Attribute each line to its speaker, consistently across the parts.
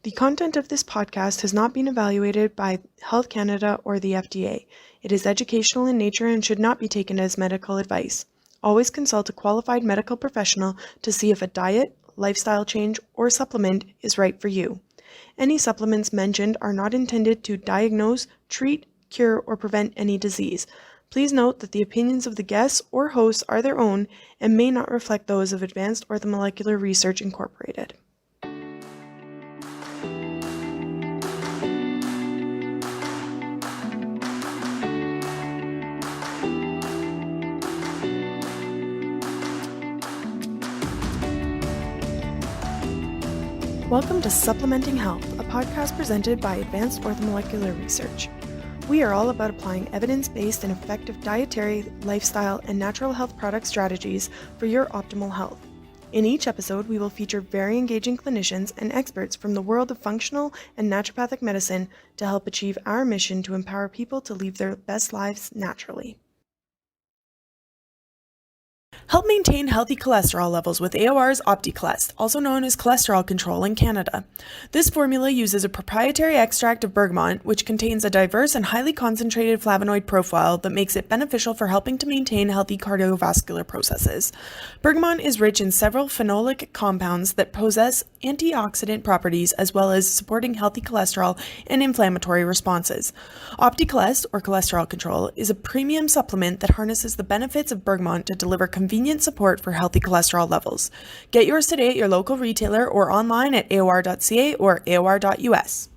Speaker 1: The content of this podcast has not been evaluated by Health Canada or the FDA. It is educational in nature and should not be taken as medical advice. Always consult a qualified medical professional to see if a diet, lifestyle change, or supplement is right for you. Any supplements mentioned are not intended to diagnose, treat, cure, or prevent any disease. Please note that the opinions of the guests or hosts are their own and may not reflect those of Advanced Orthomolecular Research Incorporated. Welcome to Supplementing Health, a podcast presented by Advanced Orthomolecular Research. We are all about applying evidence-based and effective dietary, lifestyle, and natural health product strategies for your optimal health. In each episode, we will feature very engaging clinicians and experts from the world of functional and naturopathic medicine to help achieve our mission to empower people to live their best lives naturally. Help maintain healthy cholesterol levels with AOR's OptiCholest, also known as cholesterol control in Canada. This formula uses a proprietary extract of bergamot, which contains a diverse and highly concentrated flavonoid profile that makes it beneficial for helping to maintain healthy cardiovascular processes. Bergamot is rich in several phenolic compounds that possess antioxidant properties as well as supporting healthy cholesterol and inflammatory responses. OptiCholest, or cholesterol control, is a premium supplement that harnesses the benefits of bergamot to deliver convenient support for healthy cholesterol levels. Get yours today at your local retailer or online at aor.ca or aor.us.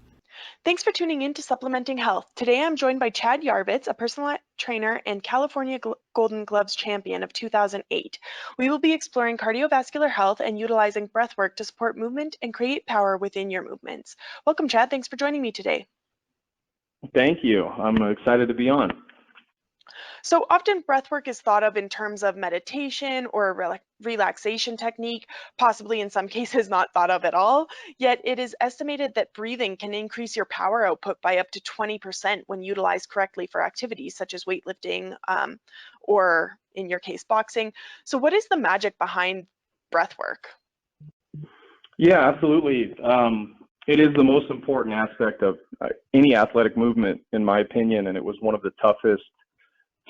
Speaker 1: Thanks for tuning in to Supplementing Health. Today I'm joined by Chad Yarvitz, a personal trainer and California Golden Gloves champion of 2008. We will be exploring cardiovascular health and utilizing breathwork to support movement and create power within your movements. Welcome, Chad. Thanks for joining me today.
Speaker 2: Thank you. I'm excited to be on.
Speaker 1: So often breathwork is thought of in terms of meditation or a relaxation technique, possibly in some cases not thought of at all, yet it is estimated that breathing can increase your power output by up to 20% when utilized correctly for activities such as weightlifting or, in your case, boxing. So what is the magic behind breathwork?
Speaker 2: Yeah, absolutely. It is the most important aspect of any athletic movement, in my opinion, and it was one of the toughest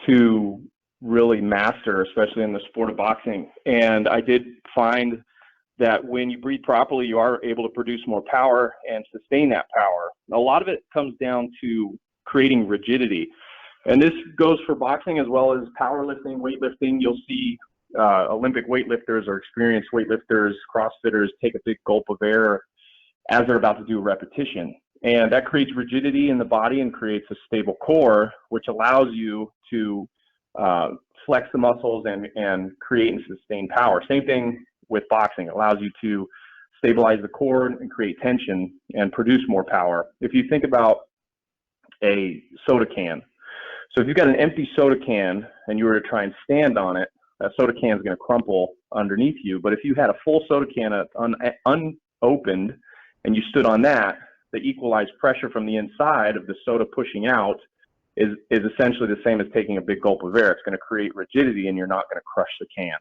Speaker 2: to really master, especially in the sport of boxing. And I did find that when you breathe properly, you are able to produce more power and sustain that power. A lot of it comes down to creating rigidity. And this goes for boxing as well as powerlifting, weightlifting. You'll see Olympic weightlifters or experienced weightlifters, CrossFitters take a big gulp of air as they're about to do a repetition. And that creates rigidity in the body and creates a stable core, which allows you to flex the muscles and create and sustain power. Same thing with boxing. It allows you to stabilize the core and create tension and produce more power. If you think about a soda can, so if you've got an empty soda can and you were to try and stand on it, that soda can is going to crumple underneath you. But if you had a full soda can unopened and you stood on that, the equalized pressure from the inside of the soda pushing out is essentially the same as taking a big gulp of air. It's going to create rigidity and you're not going to crush the can.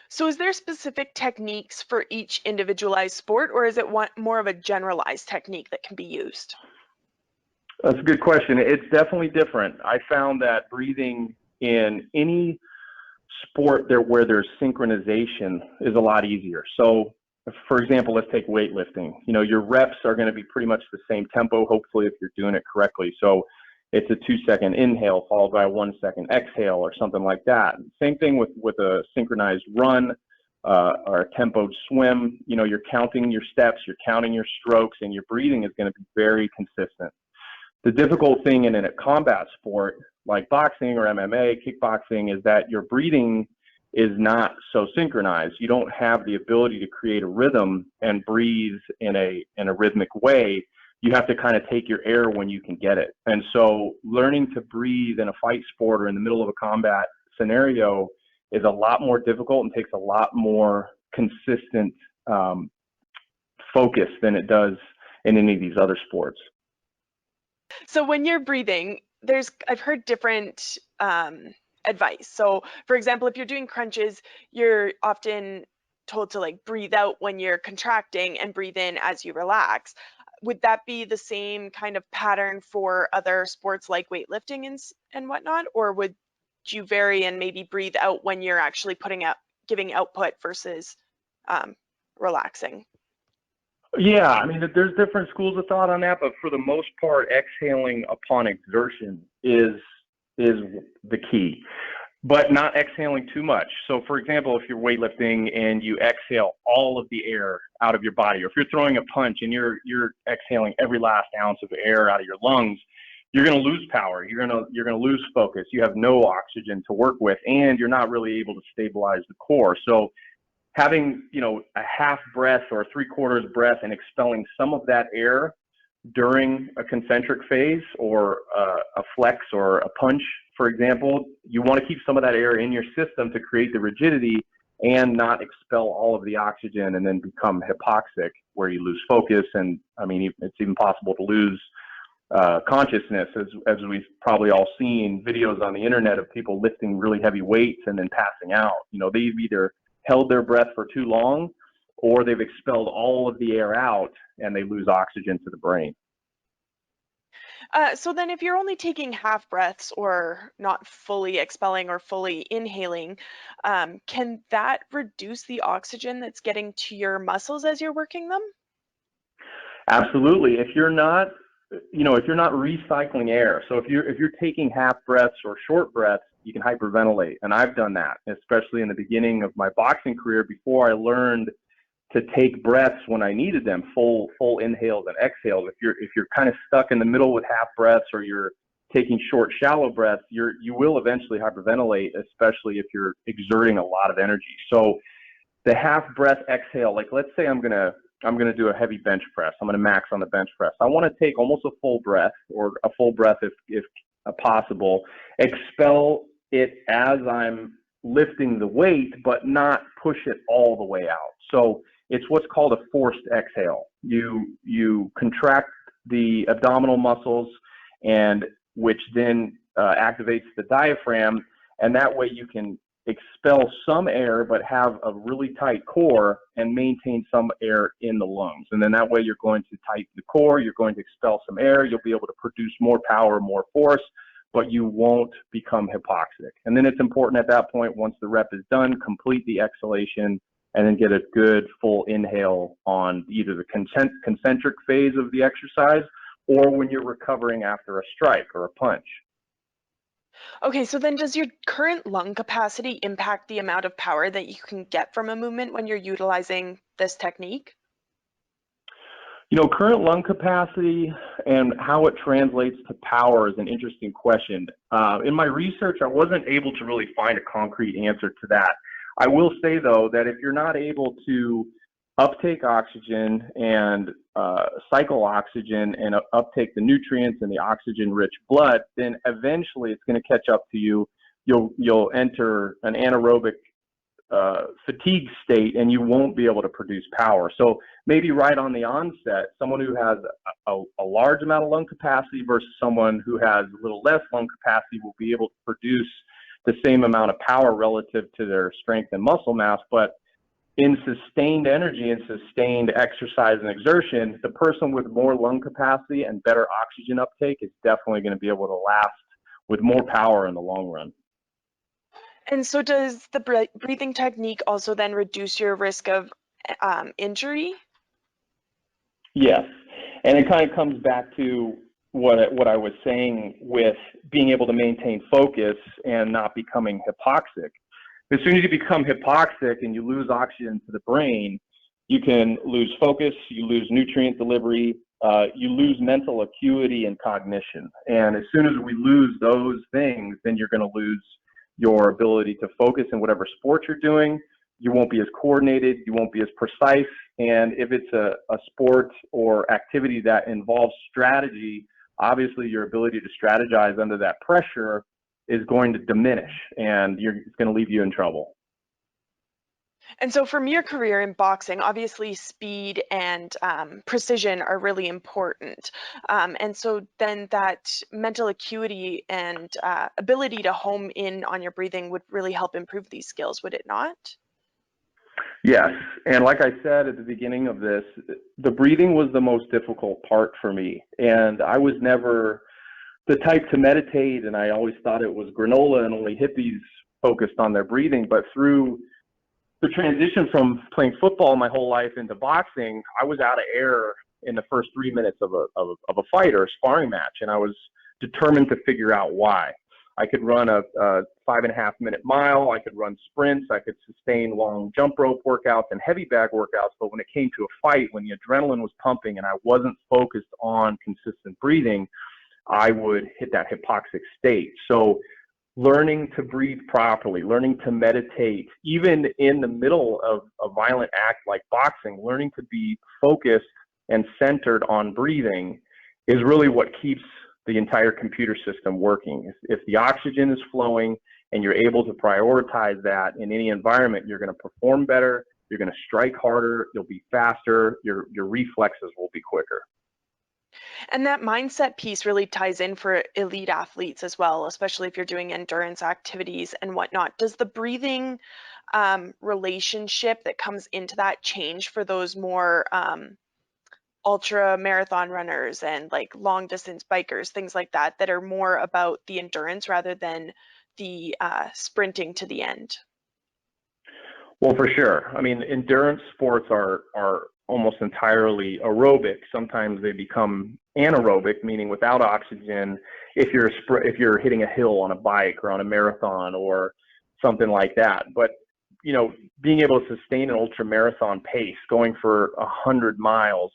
Speaker 1: So is there specific techniques for each individualized sport, or is it more of a generalized technique that can be used?
Speaker 2: That's a good question. It's definitely different. I found that breathing in any sport where there's synchronization is a lot easier. So for example, let's take weightlifting. You know, your reps are going to be pretty much the same tempo, hopefully, if you're doing it correctly. So it's a 2-second inhale followed by a 1-second exhale or something like that. Same thing with a synchronized run or a tempoed swim. You know, you're counting your steps, you're counting your strokes, and your breathing is going to be very consistent. The difficult thing in a combat sport like boxing or MMA, kickboxing, is that your breathing is not so synchronized. You don't have the ability to create a rhythm and breathe in a rhythmic way. You have to kind of take your air when you can get it. And so learning to breathe in a fight sport or in the middle of a combat scenario is a lot more difficult and takes a lot more consistent focus than it does in any of these other sports.
Speaker 1: So when you're breathing, I've heard different advice. So for example, if you're doing crunches, you're often told to like breathe out when you're contracting and breathe in as you relax. Would that be the same kind of pattern for other sports like weightlifting and whatnot, or would you vary and maybe breathe out when you're actually putting out, giving output versus relaxing?
Speaker 2: Yeah, I mean, there's different schools of thought on that, but for the most part, exhaling upon exertion is the key, but not exhaling too much. So, for example, if you're weightlifting and you exhale all of the air out of your body, or if you're throwing a punch and you're exhaling every last ounce of air out of your lungs, you're going to lose power. You're going to lose focus. You have no oxygen to work with, and you're not really able to stabilize the core. So having, a half breath or a three-quarters breath and expelling some of that air during a concentric phase or a flex or a punch, for example, you want to keep some of that air in your system to create the rigidity and not expel all of the oxygen and then become hypoxic, where you lose focus. And I mean, it's even possible to lose consciousness, as we've probably all seen videos on the internet of people lifting really heavy weights and then passing out. They've either held their breath for too long, or they've expelled all of the air out and they lose oxygen to the brain.
Speaker 1: So then if you're only taking half breaths or not fully expelling or fully inhaling, can that reduce the oxygen that's getting to your muscles as you're working them?
Speaker 2: Absolutely. If you're not recycling air, so if you're taking half breaths or short breaths, you can hyperventilate. And I've done that, especially in the beginning of my boxing career, before I learned to take breaths when I needed them, full inhales and exhales. If you're kind of stuck in the middle with half breaths, or you're taking short, shallow breaths, you will eventually hyperventilate, especially if you're exerting a lot of energy. So the half breath exhale, like let's say I'm gonna do a heavy bench press. I'm gonna max on the bench press. I want to take almost a full breath, or a full breath if possible. Expel it as I'm lifting the weight, but not push it all the way out. So it's what's called a forced exhale. You contract the abdominal muscles, and which then activates the diaphragm, and that way you can expel some air but have a really tight core and maintain some air in the lungs. And then that way you're going to tighten the core, you're going to expel some air, you'll be able to produce more power, more force, but you won't become hypoxic. And then it's important at that point, once the rep is done, complete the exhalation and then get a good full inhale on either the concentric phase of the exercise, or when you're recovering after a strike or a punch.
Speaker 1: Okay, so then does your current lung capacity impact the amount of power that you can get from a movement when you're utilizing this technique?
Speaker 2: Current lung capacity and how it translates to power is an interesting question. In my research, I wasn't able to really find a concrete answer to that. I will say, though, that if you're not able to uptake oxygen and cycle oxygen and uptake the nutrients in the oxygen-rich blood, then eventually it's going to catch up to you. You'll enter an anaerobic fatigue state, and you won't be able to produce power. So maybe right on the onset, someone who has a large amount of lung capacity versus someone who has a little less lung capacity will be able to produce the same amount of power relative to their strength and muscle mass. But in sustained energy and sustained exercise and exertion, the person with more lung capacity and better oxygen uptake is definitely going to be able to last with more power in the long run.
Speaker 1: And so does the breathing technique also then reduce your risk of injury?
Speaker 2: Yes, and it kind of comes back to what I was saying with being able to maintain focus and not becoming hypoxic. As soon as you become hypoxic and you lose oxygen to the brain, you can lose focus, you lose nutrient delivery, you lose mental acuity and cognition. And as soon as we lose those things, then you're going to lose your ability to focus in whatever sport you're doing. You won't be as coordinated, you won't be as precise. And if it's a sport or activity that involves strategy, obviously your ability to strategize under that pressure is going to diminish, and it's going to leave you in trouble.
Speaker 1: And so from your career in boxing, obviously speed and precision are really important. And so then that mental acuity and ability to home in on your breathing would really help improve these skills, would it not?
Speaker 2: Yes, and like I said at the beginning of this, the breathing was the most difficult part for me, and I was never the type to meditate, and I always thought it was granola and only hippies focused on their breathing. But through the transition from playing football my whole life into boxing, I was out of air in the first 3 minutes of a fight or a sparring match, and I was determined to figure out why. I could run a 5.5 minute mile. I could run sprints. I could sustain long jump rope workouts and heavy bag workouts. But when it came to a fight, when the adrenaline was pumping and I wasn't focused on consistent breathing, I would hit that hypoxic state. So learning to breathe properly, learning to meditate, even in the middle of a violent act like boxing, learning to be focused and centered on breathing is really what keeps the entire computer system working. If the oxygen is flowing and you're able to prioritize that in any environment, you're going to perform better, you're going to strike harder, you'll be faster, your reflexes will be quicker.
Speaker 1: And that mindset piece really ties in for elite athletes as well, especially if you're doing endurance activities and whatnot. Does the breathing relationship that comes into that change for those more ultra marathon runners and like long distance bikers, things like that, that are more about the endurance rather than the sprinting to the end?
Speaker 2: Well, for sure. I mean, endurance sports are almost entirely aerobic. Sometimes they become anaerobic, meaning without oxygen. If you're hitting a hill on a bike or on a marathon or something like that, but being able to sustain an ultra marathon pace, going for 100 miles,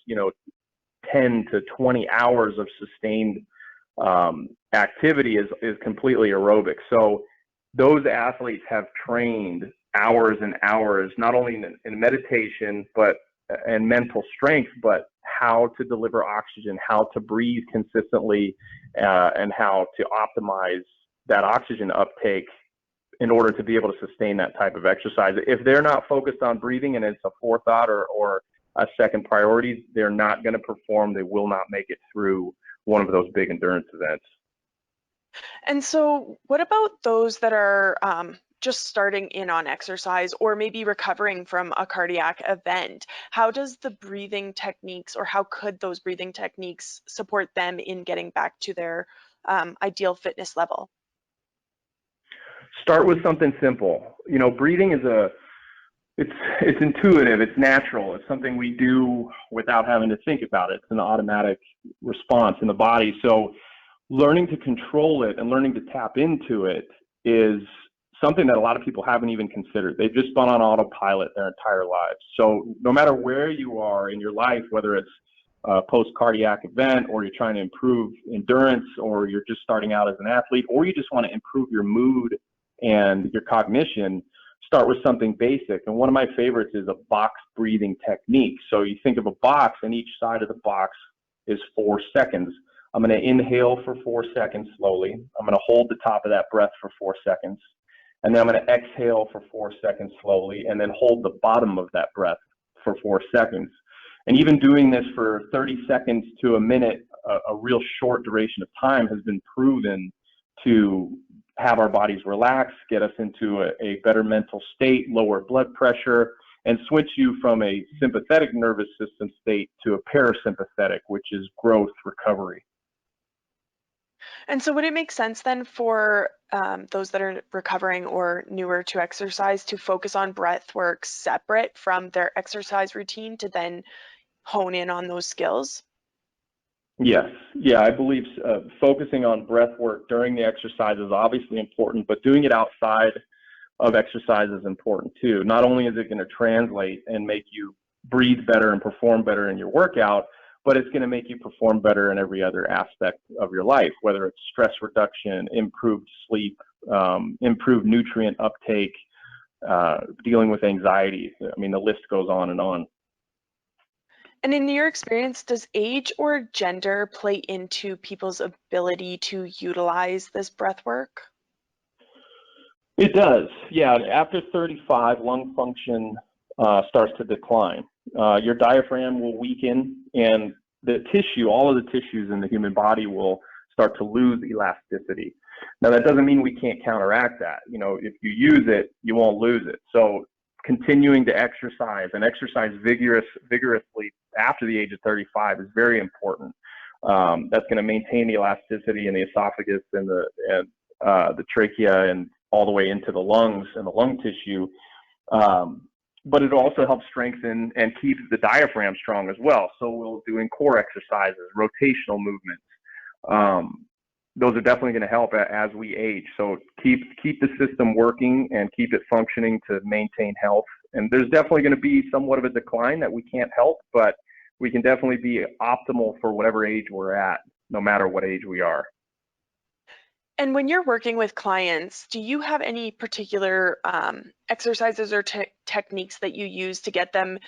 Speaker 2: 10 to 20 hours of sustained activity is completely aerobic. So those athletes have trained hours and hours, not only in meditation, and mental strength, but how to deliver oxygen, how to breathe consistently, and how to optimize that oxygen uptake in order to be able to sustain that type of exercise. If they're not focused on breathing and it's a forethought or a second priority, they're not going to perform. They will not make it through one of those big endurance events.
Speaker 1: And so what about those that are just starting in on exercise or maybe recovering from a cardiac event? How does the breathing techniques, or how could those breathing techniques support them in getting back to their ideal fitness level?
Speaker 2: Start with something simple. Breathing is it's intuitive, it's natural, it's something we do without having to think about it. It's an automatic response in the body. So learning to control it and learning to tap into it is something that a lot of people haven't even considered. They've just gone on autopilot their entire lives. So no matter where you are in your life, whether it's a post-cardiac event or you're trying to improve endurance or you're just starting out as an athlete or you just want to improve your mood and your cognition, start with something basic. And one of my favorites is a box breathing technique. So you think of a box and each side of the box is 4 seconds. I'm going to inhale for 4 seconds slowly. I'm going to hold the top of that breath for 4 seconds. And then I'm going to exhale for 4 seconds slowly and then hold the bottom of that breath for 4 seconds. And even doing this for 30 seconds to a minute, a real short duration of time, has been proven to have our bodies relax, get us into a better mental state, lower blood pressure, and switch you from a sympathetic nervous system state to a parasympathetic, which is growth recovery.
Speaker 1: And so would it make sense then for those that are recovering or newer to exercise to focus on breath work separate from their exercise routine to then hone in on those skills?
Speaker 2: Yes. Yeah, I believe focusing on breath work during the exercise is obviously important, but doing it outside of exercise is important too. Not only is it going to translate and make you breathe better and perform better in your workout, but it's going to make you perform better in every other aspect of your life, whether it's stress reduction, improved sleep, improved nutrient uptake, dealing with anxiety. I mean, the list goes on and on.
Speaker 1: And in your experience, does age or gender play into people's ability to utilize this breath work?
Speaker 2: It does. Yeah. After 35, lung function starts to decline. Your diaphragm will weaken, and the tissue, all of the tissues in the human body, will start to lose elasticity. Now, that doesn't mean we can't counteract that. If you use it, you won't lose it. So continuing to exercise and exercise vigorously after the age of 35 is very important. That's going to maintain the elasticity in the esophagus and the trachea and all the way into the lungs and the lung tissue. But it also helps strengthen and keep the diaphragm strong as well. So we'll doing core exercises, rotational movements. Those are definitely going to help as we age. So keep the system working and keep it functioning to maintain health. And there's definitely going to be somewhat of a decline that we can't help, but we can definitely be optimal for whatever age we're at, no matter what age we are.
Speaker 1: And when you're working with clients, do you have any particular exercises or techniques that you use to get them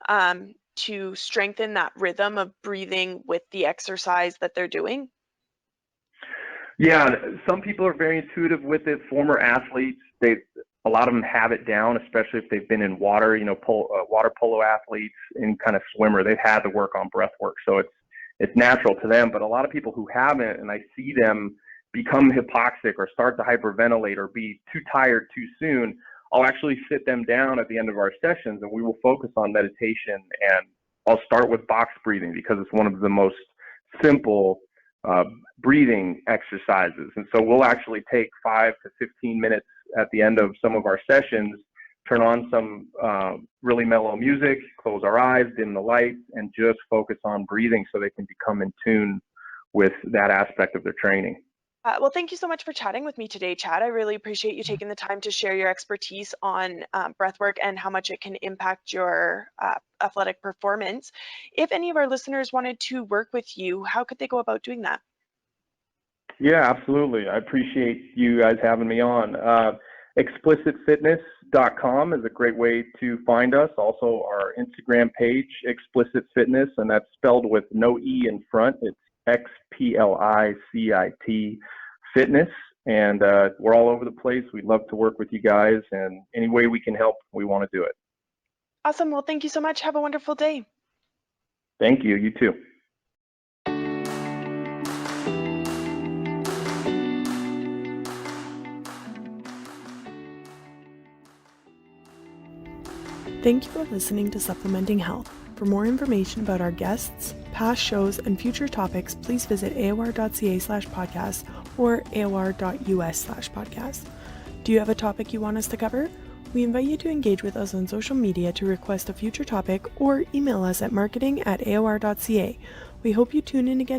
Speaker 1: to strengthen that rhythm of breathing with the exercise that they're doing?
Speaker 2: Yeah, some people are very intuitive with it. Former athletes, a lot of them have it down, especially if they've been in water. Water polo athletes and kind of swimmer, they've had to work on breath work, so it's natural to them. But a lot of people who haven't, and I see them become hypoxic or start to hyperventilate or be too tired too soon, I'll actually sit them down at the end of our sessions and we will focus on meditation. And I'll start with box breathing because it's one of the most simple breathing exercises. And so we'll actually take 5 to 15 minutes at the end of some of our sessions, turn on some really mellow music, close our eyes, dim the lights, and just focus on breathing so they can become in tune with that aspect of their training.
Speaker 1: Well, thank you so much for chatting with me today, Chad. I really appreciate you taking the time to share your expertise on breathwork and how much it can impact your athletic performance. If any of our listeners wanted to work with you, how could they go about doing that?
Speaker 2: Yeah, absolutely. I appreciate you guys having me on. Explicitfitness.com is a great way to find us. Also, our Instagram page, Explicit Fitness, and that's spelled with no E in front. It's XPLICIT Fitness, and we're all over the place. We'd love to work with you guys, and any way we can help, we want to do it.
Speaker 1: Awesome. Well, thank you so much. Have a wonderful day.
Speaker 2: Thank you. You too.
Speaker 1: Thank you for listening to Supplementing Health. For more information about our guests, past shows, and future topics, please visit aor.ca/podcast or aor.us/podcast. Do you have a topic you want us to cover? We invite you to engage with us on social media to request a future topic or email us at marketing@aor.ca. We hope you tune in again